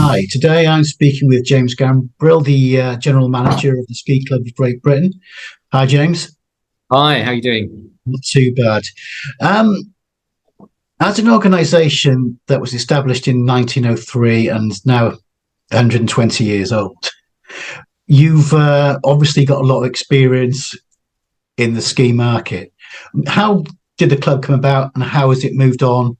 Hi, today I'm speaking with James Gambrill, the General Manager of the Ski Club of Great Britain. Hi, James. Hi, how are you doing? Not too bad. Um, as an organisation that was established in 1903 and is now 120 years old, you've obviously got a lot of experience in the ski market. How did the club come about and how has it moved on,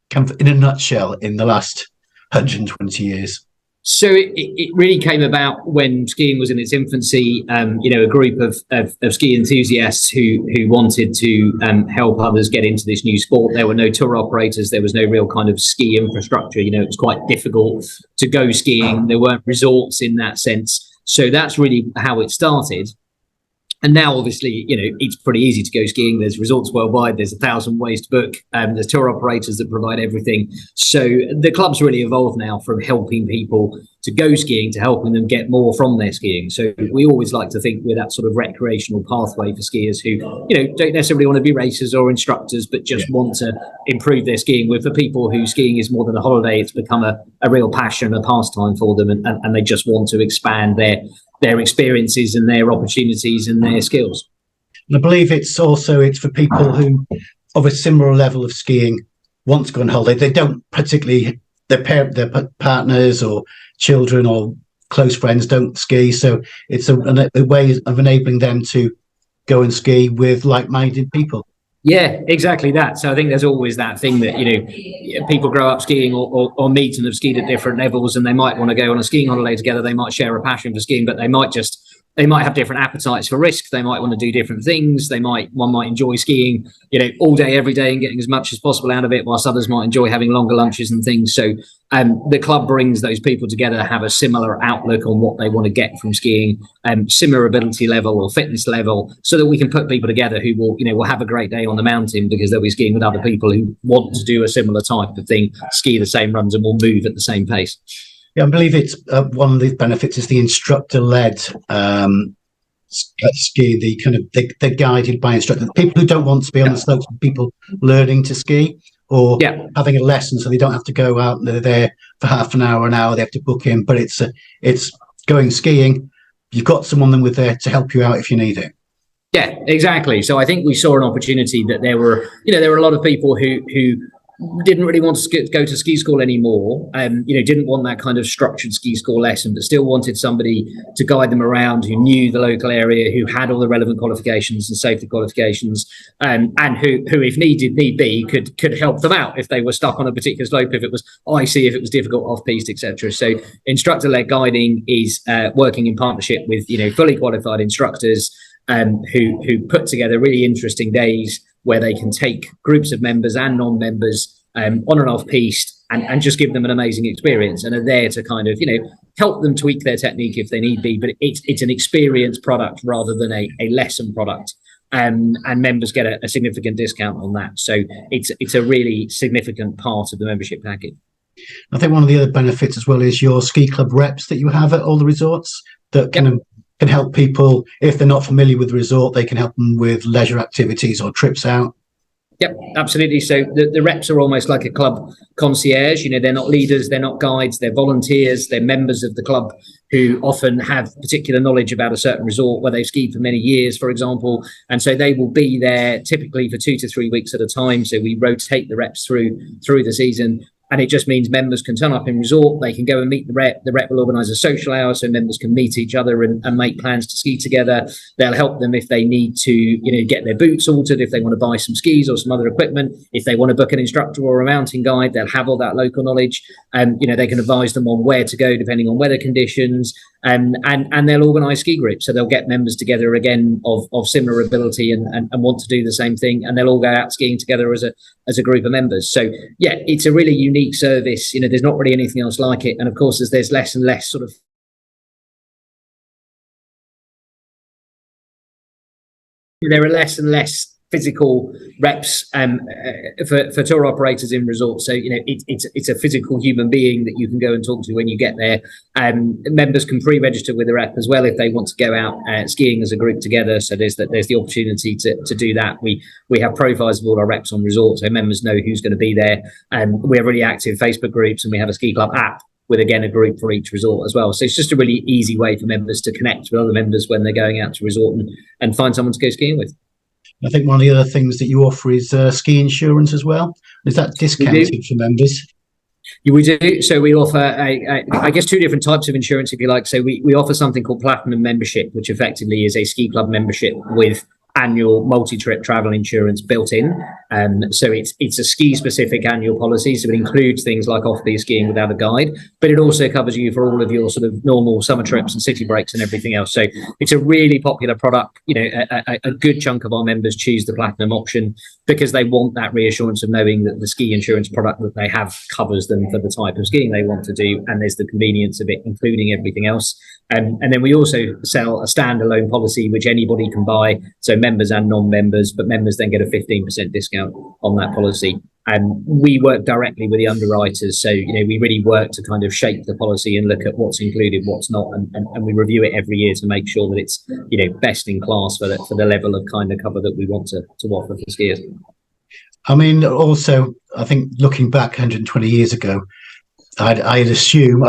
kind of in a nutshell, in the last 120 years? So it really came about when skiing was in its infancy. A group of ski enthusiasts who wanted to help others get into this new sport. There were no tour operators. There was no real kind of ski infrastructure. It was quite difficult to go skiing. There weren't resorts in that sense. So that's really how it started. And now, obviously, it's pretty easy to go skiing. There's resorts worldwide. There's 1,000 ways to book. There's tour operators that provide everything. So the club's really evolved now from helping people to go skiing to helping them get more from their skiing. So we always like to think we're that sort of recreational pathway for skiers who, don't necessarily want to be racers or instructors, but just want to improve their skiing. For people who skiing is more than a holiday, it's become a real passion, a pastime for them, and they just want to expand their experiences and their opportunities and their skills. And I believe it's for people who, of a similar level of skiing, want to go on holiday. They don't particularly, their partners or children or close friends don't ski. So it's a way of enabling them to go and ski with like-minded people. Yeah, exactly that. So I think there's always that thing that, people grow up skiing or meet and have skied at different levels, and they might want to go on a skiing holiday together. They might share a passion for skiing, but they might have different appetites for risk. They might want to do different things. One might enjoy skiing, all day, every day and getting as much as possible out of it, whilst others might enjoy having longer lunches and things. So the club brings those people together, have a similar outlook on what they want to get from skiing, similar ability level or fitness level, so that we can put people together who will have a great day on the mountain because they'll be skiing with other people who want to do a similar type of thing, ski the same runs and will move at the same pace. Yeah, I believe it's one of the benefits is the instructor-led ski. They're guided by instructors. People who don't want to be on the slopes, people learning to ski or having a lesson, so they don't have to go out and they're there for half an hour. They have to book in. But it's going skiing. You've got someone with there to help you out if you need it. Yeah, exactly. So I think we saw an opportunity that there were a lot of people who didn't really want to go to ski school anymore, didn't want that kind of structured ski school lesson, but still wanted somebody to guide them around who knew the local area, who had all the relevant qualifications and safety qualifications, and who if need be, could help them out if they were stuck on a particular slope, if it was icy, if it was difficult off-piste, etc. So instructor-led guiding is working in partnership with fully qualified instructors who put together really interesting days where they can take groups of members and non-members on and off piste and just give them an amazing experience, and are there to kind of help them tweak their technique if they need be. But it's an experience product rather than a lesson product, and members get a significant discount on that. So it's a really significant part of the membership package. I think one of the other benefits as well is your ski club reps that you have at all the resorts that can help people if they're not familiar with the resort. They can help them with leisure activities or trips out. Yep, absolutely. So the reps are almost like a club concierge. They're not leaders, they're not guides, they're volunteers, they're members of the club who often have particular knowledge about a certain resort where they've skied for many years, for example. And so they will be there typically for 2 to 3 weeks at a time. So we rotate the reps through the season. And it just means members can turn up in resort. They can go and meet the rep. The rep will organise a social hour so members can meet each other and make plans to ski together. They'll help them if they need to, get their boots altered, if they want to buy some skis or some other equipment. If they want to book an instructor or a mountain guide, they'll have all that local knowledge. And, they can advise them on where to go depending on weather conditions. And they'll organise ski groups. So they'll get members together again of similar ability and want to do the same thing. And they'll all go out skiing together as a group of members. So yeah, it's a really unique service. There's not really anything else like it. And of course, as there's less and less sort of there are less and less physical reps for tour operators in resorts. So it's a physical human being that you can go and talk to when you get there. Members can pre-register with the rep as well if they want to go out skiing as a group together. So there's the opportunity to do that. We have profiles of all our reps on resorts, so members know who's going to be there. We have really active Facebook groups, and we have a ski club app with again a group for each resort as well. So it's just a really easy way for members to connect with other members when they're going out to resort and find someone to go skiing with. I think one of the other things that you offer is ski insurance as well. Is that discounted for members? We do. So we offer, I guess, two different types of insurance, if you like. So we offer something called Platinum membership, which effectively is a ski club membership with annual multi-trip travel insurance built in. So it's a ski-specific annual policy. So it includes things like off-piste skiing without a guide, but it also covers you for all of your sort of normal summer trips and city breaks and everything else. So it's a really popular product. You know, a good chunk of our members choose the Platinum option because they want that reassurance of knowing that the ski insurance product that they have covers them for the type of skiing they want to do, and there's the convenience of it, including everything else. And then we also sell a standalone policy which anybody can buy, so members and non-members, but members then get a 15% discount on that policy. And we work directly with the underwriters, so we really work to kind of shape the policy and look at what's included, what's not, and we review it every year to make sure that it's best in class for the level of kind of cover that we want to offer for skiers. I mean, also, I think looking back 120 years ago, I'd assume,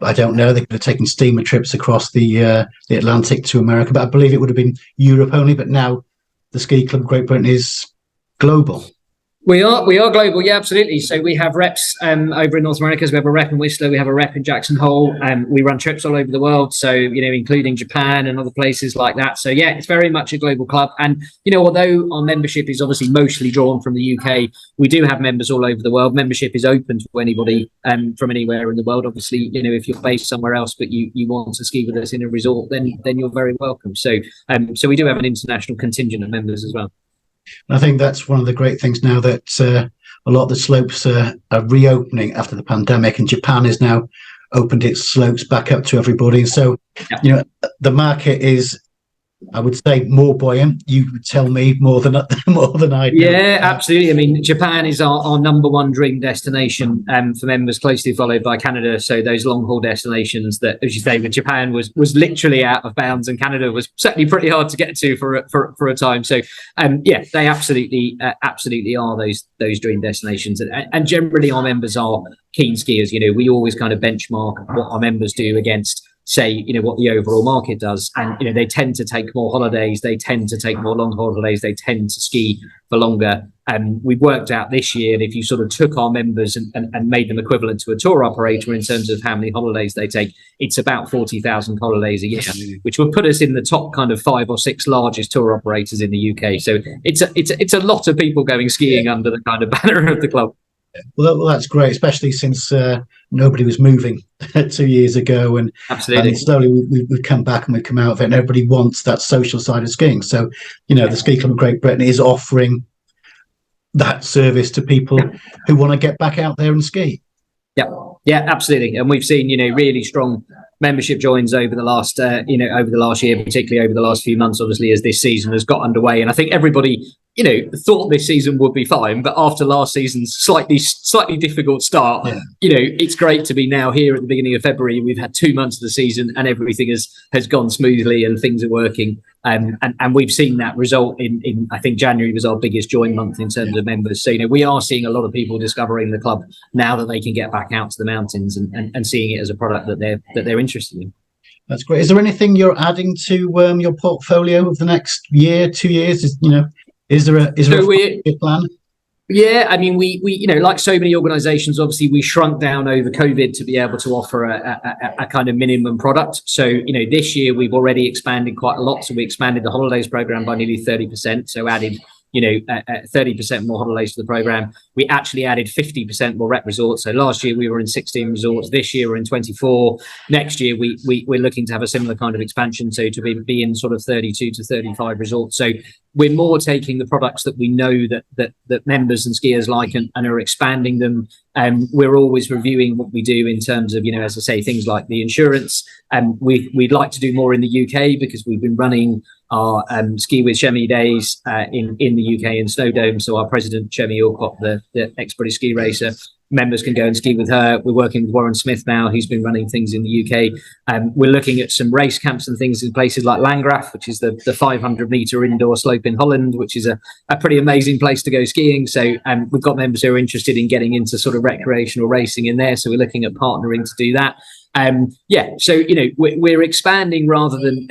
I don't know, they could have taken steamer trips across the Atlantic to America, but I believe it would have been Europe only. But now the Ski Club Great Britain is global. We are global, yeah, absolutely. So we have reps over in North America. So we have a rep in Whistler, we have a rep in Jackson Hole, and we run trips all over the world. So including Japan and other places like that. So yeah, it's very much a global club. And although our membership is obviously mostly drawn from the UK, we do have members all over the world. Membership is open to anybody from anywhere in the world. Obviously, if you're based somewhere else but you want to ski with us in a resort, then you're very welcome. So we do have an international contingent of members as well. I think that's one of the great things now that a lot of the slopes are reopening after the pandemic, and Japan has now opened its slopes back up to everybody. And so, the market is, I would say, more buoyant. You would tell me more than I do. Yeah, absolutely. I mean, Japan is our number one dream destination for members, closely followed by Canada. So those long haul destinations that, as you say, Japan was literally out of bounds, and Canada was certainly pretty hard to get to for a time. So they absolutely are those dream destinations, and generally our members are keen skiers. We always kind of benchmark what our members do against, say, what the overall market does, and they tend to take more holidays, they tend to take more long holidays, they tend to ski for longer. And we've worked out this year, if you sort of took our members and made them equivalent to a tour operator in terms of how many holidays they take, it's about 40,000 holidays a year, which would put us in the top kind of 5 or 6 largest tour operators in the UK. So it's a lot of people going skiing under the kind of banner of the club. Well, that's great, especially since nobody was moving 2 years ago, and slowly we've come back and we've come out of it, and everybody wants that social side of skiing. So, the Ski Club of Great Britain is offering that service to people who want to get back out there and ski. Yeah, absolutely. And we've seen, really strong membership joins over the last, over the last year, particularly over the last few months, obviously, as this season has got underway. And I think everybody, thought this season would be fine, but after last season's slightly difficult start, it's great to be now here at the beginning of February. We've had 2 months of the season and everything has gone smoothly and things are working. And we've seen that result in I think January was our biggest join month in terms of members. So, we are seeing a lot of people discovering the club now that they can get back out to the mountains and seeing it as a product that they're interested in. That's great. Is there anything you're adding to your portfolio of the next year, 2 years? Is there a plan? Yeah, I mean, we like so many organisations, obviously we shrunk down over COVID to be able to offer a kind of minimum product. So, this year we've already expanded quite a lot. So we expanded the holidays program by nearly 30%. So added 30% more holidays to the program. We actually added 50% more rep resorts. So last year we were in 16 resorts. This year we're in 24. Next year we're looking to have a similar kind of expansion, so to be in sort of 32 to 35 resorts. So we're more taking the products that we know that members and skiers like and are expanding them. We're always reviewing what we do in terms of, as I say, things like the insurance. We'd like to do more in the UK because we've been running our Ski with Shemi days in the UK in Snowdome. So our president, Shemi Alcott, the ex-British ski racer, members can go and ski with her. We're working with Warren Smith now, who's been running things in the UK. We're looking at some race camps and things in places like Landgraf, which is the 500-meter indoor slope in Holland, which is a pretty amazing place to go skiing. So we've got members who are interested in getting into sort of recreational racing in there. So we're looking at partnering to do that. So, you know, we're expanding rather than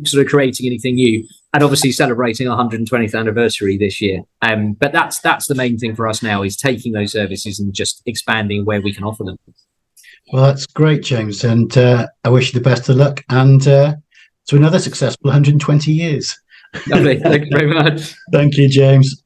sort of creating anything new, and obviously celebrating our 120th anniversary this year. But that's the main thing for us now, is taking those services and just expanding where we can offer them. Well, that's great, James. And I wish you the best of luck, and to another successful 120 years. Lovely. Thank you very much. Thank you, James.